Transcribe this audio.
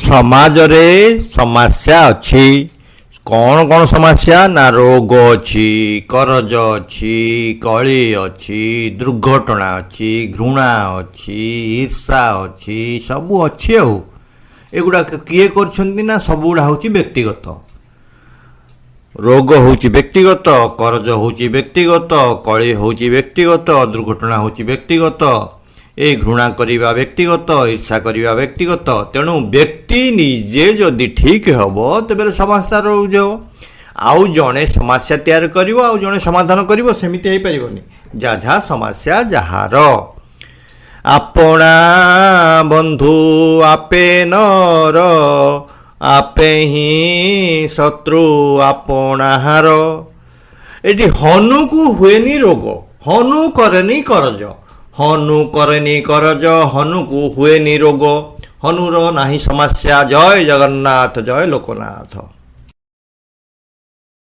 समाज रे समस्या अच्छी कौन कौन समस्या ना रोग अच्छी करज अच्छी कली अच्छी दुर्घटना अच्छी घृणा अच्छी ईर्षा अच्छी सबू अच्छी एगुड़ा किए कर सबुड़ा हूँ व्यक्तिगत रोग हूँ व्यक्तिगत करज हूँ व्यक्तिगत कली हूँ व्यक्तिगत दुर्घटना हूँ व्यक्तिगत ए घृणा करवा व्यक्तिगत ईर्षा करवा व्यक्तिगत तेणु व्यक्ति निजे जदि ठीक हम तेरे समस्या रोज आउ जड़े समस्या तैयार कर जड़े समाधान कर सेमती हो पारनि जहाँ समस्या जार आपणा बंधु आपे नर आपे ही शत्रु आपणार ये हनु को हुएनी रोग हनु करेनी करज हनु करेनी करज हनु को हुएनी रोग हनुर नाही समस्या। जय जगन्नाथ जय लोकनाथ।